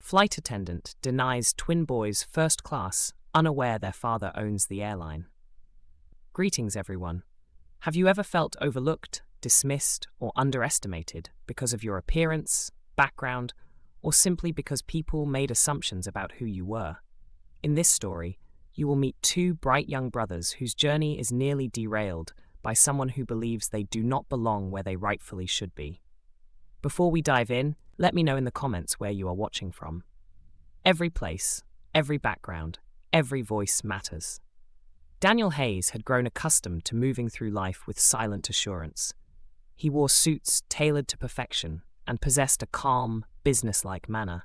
Flight attendant denies twin boys first class, unaware their father owns the airline. Greetings, everyone. Have you ever felt overlooked, dismissed, or underestimated because of your appearance, background, or simply because people made assumptions about who you were? In this story, you will meet two bright young brothers whose journey is nearly derailed by someone who believes they do not belong where they rightfully should be. Before we dive in, let me know in the comments where you are watching from. Every place, every background, every voice matters. Daniel Hayes had grown accustomed to moving through life with silent assurance. He wore suits tailored to perfection and possessed a calm, businesslike manner.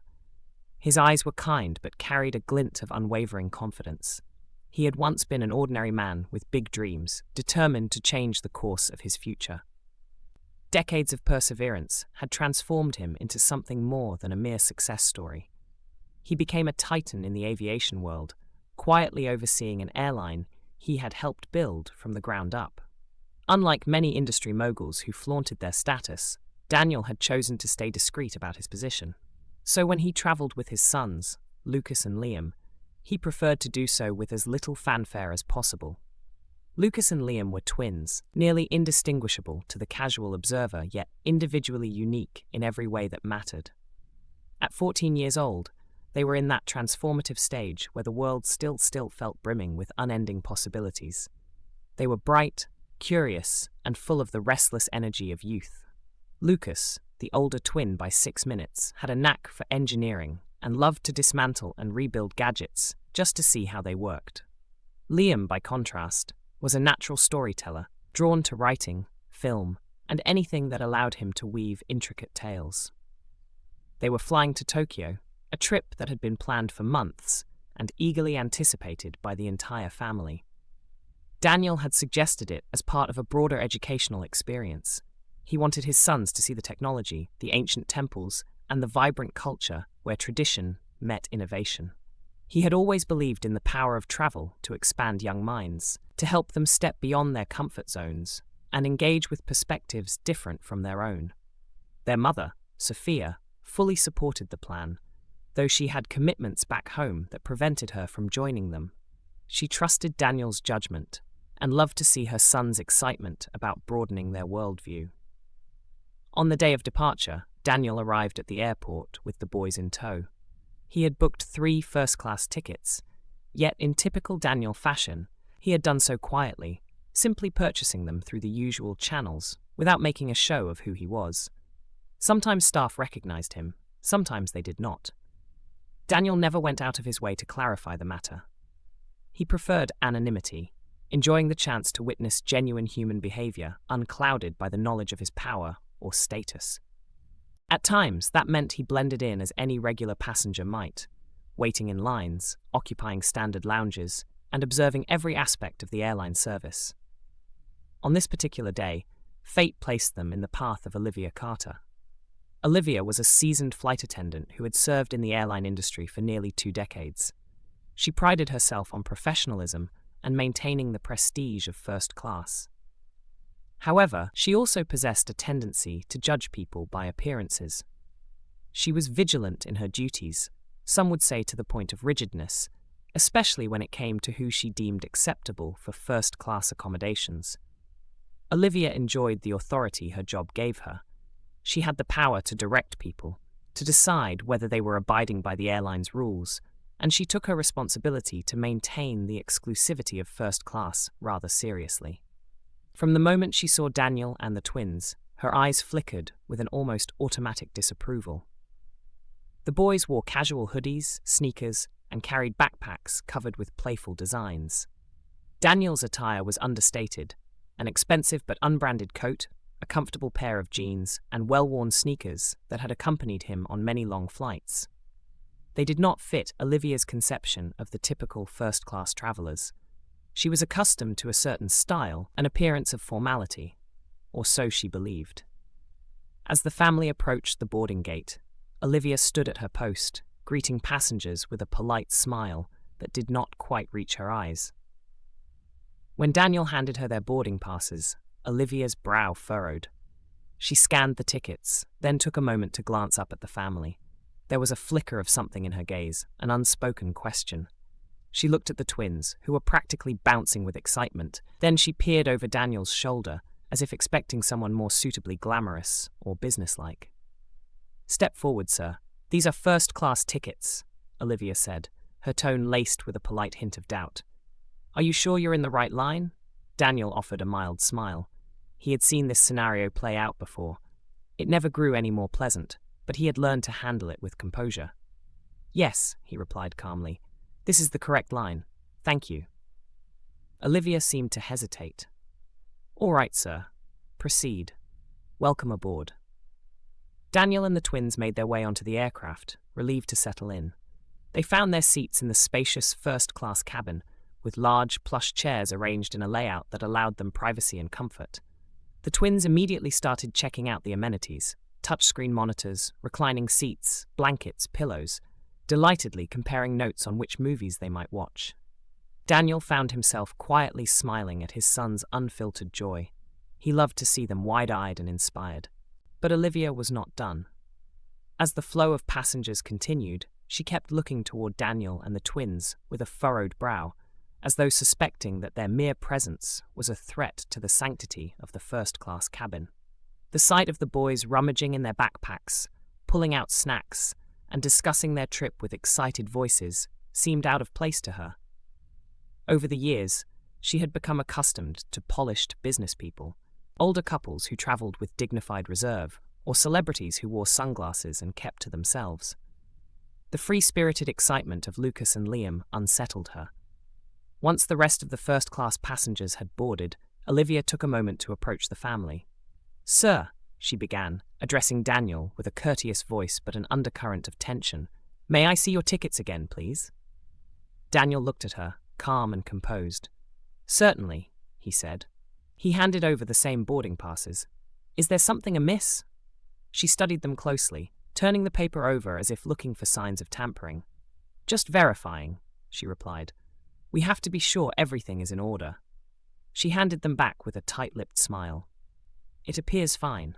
His eyes were kind but carried a glint of unwavering confidence. He had once been an ordinary man with big dreams, determined to change the course of his future. Decades of perseverance had transformed him into something more than a mere success story. He became a titan in the aviation world, quietly overseeing an airline he had helped build from the ground up. Unlike many industry moguls who flaunted their status, Daniel had chosen to stay discreet about his position. So when he traveled with his sons, Lucas and Liam, he preferred to do so with as little fanfare as possible. Lucas and Liam were twins, nearly indistinguishable to the casual observer, yet individually unique in every way that mattered. At 14 years old, they were in that transformative stage where the world still felt brimming with unending possibilities. They were bright, curious, and full of the restless energy of youth. Lucas, the older twin by 6 minutes, had a knack for engineering and loved to dismantle and rebuild gadgets just to see how they worked. Liam, by contrast, was a natural storyteller, drawn to writing, film, and anything that allowed him to weave intricate tales. They were flying to Tokyo, a trip that had been planned for months and eagerly anticipated by the entire family. Daniel had suggested it as part of a broader educational experience. He wanted his sons to see the technology, the ancient temples, and the vibrant culture where tradition met innovation. He had always believed in the power of travel to expand young minds, to help them step beyond their comfort zones and engage with perspectives different from their own. Their mother, Sophia, fully supported the plan, though she had commitments back home that prevented her from joining them. She trusted Daniel's judgment and loved to see her sons' excitement about broadening their worldview. On the day of departure, Daniel arrived at the airport with the boys in tow. He had booked 3 first-class tickets, yet in typical Daniel fashion, he had done so quietly, simply purchasing them through the usual channels without making a show of who he was. Sometimes staff recognized him, sometimes they did not. Daniel never went out of his way to clarify the matter. He preferred anonymity, enjoying the chance to witness genuine human behavior unclouded by the knowledge of his power or status. At times, that meant he blended in as any regular passenger might, waiting in lines, occupying standard lounges, and observing every aspect of the airline service. On this particular day, fate placed them in the path of Olivia Carter. Olivia was a seasoned flight attendant who had served in the airline industry for nearly 2 decades. She prided herself on professionalism and maintaining the prestige of first class. However, she also possessed a tendency to judge people by appearances. She was vigilant in her duties, some would say to the point of rigidness, especially when it came to who she deemed acceptable for first-class accommodations. Olivia enjoyed the authority her job gave her. She had the power to direct people, to decide whether they were abiding by the airline's rules, and she took her responsibility to maintain the exclusivity of first class rather seriously. From the moment she saw Daniel and the twins, her eyes flickered with an almost automatic disapproval. The boys wore casual hoodies, sneakers, and carried backpacks covered with playful designs. Daniel's attire was understated, an expensive but unbranded coat, a comfortable pair of jeans, and well-worn sneakers that had accompanied him on many long flights. They did not fit Olivia's conception of the typical first-class travelers. She was accustomed to a certain style, an appearance of formality, or so she believed. As the family approached the boarding gate, Olivia stood at her post, greeting passengers with a polite smile that did not quite reach her eyes. When Daniel handed her their boarding passes, Olivia's brow furrowed. She scanned the tickets, then took a moment to glance up at the family. There was a flicker of something in her gaze, an unspoken question. She looked at the twins, who were practically bouncing with excitement. Then she peered over Daniel's shoulder, as if expecting someone more suitably glamorous or businesslike. "Step forward, sir. These are first-class tickets," Olivia said, her tone laced with a polite hint of doubt. "Are you sure you're in the right line?" Daniel offered a mild smile. He had seen this scenario play out before. It never grew any more pleasant, but he had learned to handle it with composure. "Yes," he replied calmly. "This is the correct line. Thank you." Olivia seemed to hesitate. "All right, sir. Proceed. Welcome aboard." Daniel and the twins made their way onto the aircraft, relieved to settle in. They found their seats in the spacious first-class cabin, with large, plush chairs arranged in a layout that allowed them privacy and comfort. The twins immediately started checking out the amenities: touchscreen monitors, reclining seats, blankets, pillows, delightedly comparing notes on which movies they might watch. Daniel found himself quietly smiling at his son's unfiltered joy. He loved to see them wide-eyed and inspired. But Olivia was not done. As the flow of passengers continued, she kept looking toward Daniel and the twins with a furrowed brow, as though suspecting that their mere presence was a threat to the sanctity of the first-class cabin. The sight of the boys rummaging in their backpacks, pulling out snacks, and discussing their trip with excited voices seemed out of place to her. Over the years, she had become accustomed to polished business people, older couples who traveled with dignified reserve, or celebrities who wore sunglasses and kept to themselves. The free-spirited excitement of Lucas and Liam unsettled her. Once the rest of the first-class passengers had boarded, Olivia took a moment to approach the family. "Sir," she began, addressing Daniel with a courteous voice but an undercurrent of tension, "may I see your tickets again, please?" Daniel looked at her, calm and composed. "Certainly," he said. He handed over the same boarding passes. "Is there something amiss?" She studied them closely, turning the paper over as if looking for signs of tampering. "Just verifying," she replied. "We have to be sure everything is in order." She handed them back with a tight-lipped smile. "It appears fine."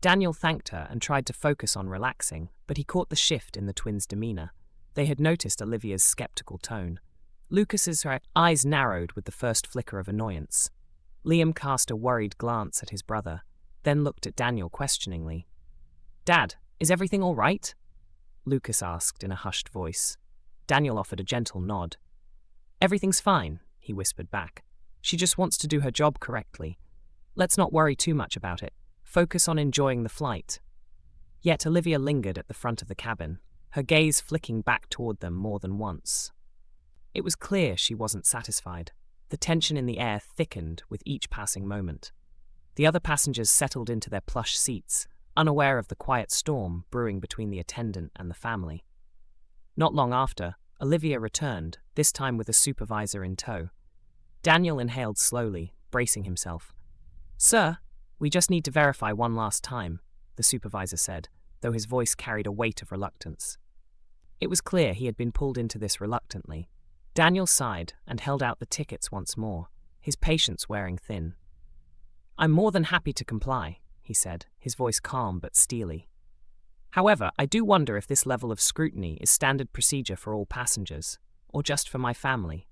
Daniel thanked her and tried to focus on relaxing, but he caught the shift in the twins' demeanor. They had noticed Olivia's skeptical tone. Lucas's eyes narrowed with the first flicker of annoyance. Liam cast a worried glance at his brother, then looked at Daniel questioningly. "Dad, is everything all right?" Lucas asked in a hushed voice. Daniel offered a gentle nod. "Everything's fine," he whispered back. "She just wants to do her job correctly. Let's not worry too much about it. Focus on enjoying the flight." Yet Olivia lingered at the front of the cabin, her gaze flicking back toward them more than once. It was clear she wasn't satisfied. The tension in the air thickened with each passing moment. The other passengers settled into their plush seats, unaware of the quiet storm brewing between the attendant and the family. Not long after, Olivia returned, this time with a supervisor in tow. Daniel inhaled slowly, bracing himself. "Sir, we just need to verify one last time," the supervisor said, though his voice carried a weight of reluctance. It was clear he had been pulled into this reluctantly. Daniel sighed and held out the tickets once more, his patience wearing thin. "I'm more than happy to comply," he said, his voice calm but steely. "However, I do wonder if this level of scrutiny is standard procedure for all passengers, or just for my family."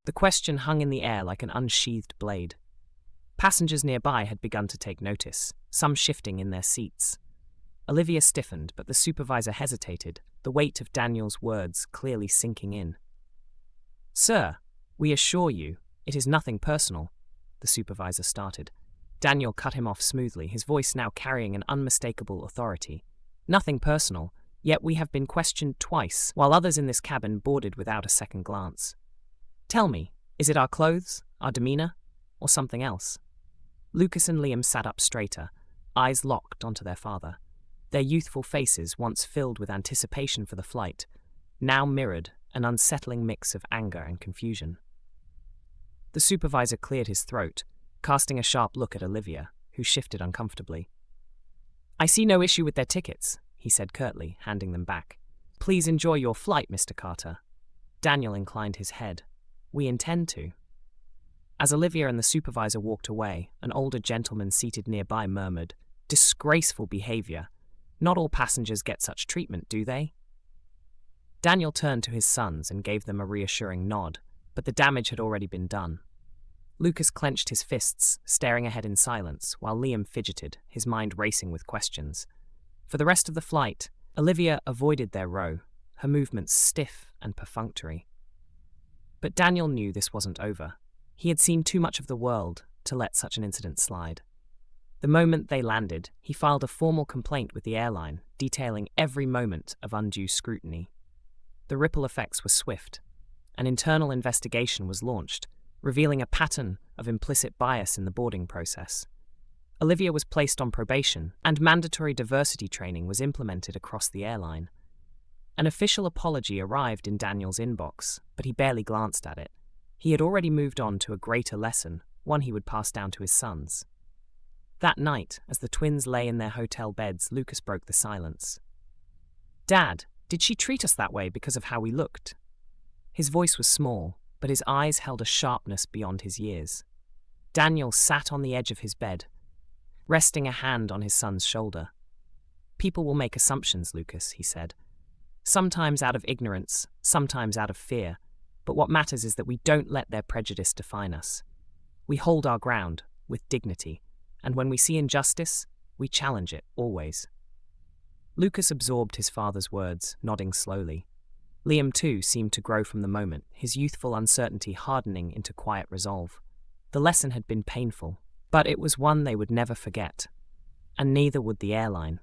The question hung in the air like an unsheathed blade. Passengers nearby had begun to take notice, some shifting in their seats. Olivia stiffened, but the supervisor hesitated, the weight of Daniel's words clearly sinking in. "Sir, we assure you, it is nothing personal," the supervisor started. Daniel cut him off smoothly, his voice now carrying an unmistakable authority. "Nothing personal, yet we have been questioned twice, while others in this cabin boarded without a second glance. Tell me, is it our clothes, our demeanor, or something else?" Lucas and Liam sat up straighter, eyes locked onto their father. Their youthful faces, once filled with anticipation for the flight, now mirrored an unsettling mix of anger and confusion. The supervisor cleared his throat, casting a sharp look at Olivia, who shifted uncomfortably. "I see no issue with their tickets," he said curtly, handing them back. "Please enjoy your flight, Mr. Carter." Daniel inclined his head. "We intend to." As Olivia and the supervisor walked away, an older gentleman seated nearby murmured, "Disgraceful behavior." Not all passengers get such treatment, do they? Daniel turned to his sons and gave them a reassuring nod, but the damage had already been done. Lucas clenched his fists, staring ahead in silence, while Liam fidgeted, his mind racing with questions. For the rest of the flight, Olivia avoided their row, her movements stiff and perfunctory. But Daniel knew this wasn't over. He had seen too much of the world to let such an incident slide. The moment they landed, he filed a formal complaint with the airline, detailing every moment of undue scrutiny. The ripple effects were swift. An internal investigation was launched, revealing a pattern of implicit bias in the boarding process. Olivia was placed on probation, and mandatory diversity training was implemented across the airline. An official apology arrived in Daniel's inbox, but he barely glanced at it. He had already moved on to a greater lesson, one he would pass down to his sons. That night, as the twins lay in their hotel beds, Lucas broke the silence. "Dad, did she treat us that way because of how we looked?" His voice was small, but his eyes held a sharpness beyond his years. Daniel sat on the edge of his bed, resting a hand on his son's shoulder. "People will make assumptions, Lucas," he said. "Sometimes out of ignorance, sometimes out of fear, but what matters is that we don't let their prejudice define us. We hold our ground, with dignity, and when we see injustice, we challenge it, always." Lucas absorbed his father's words, nodding slowly. Liam, too, seemed to grow from the moment, his youthful uncertainty hardening into quiet resolve. The lesson had been painful, but it was one they would never forget. And neither would the airline.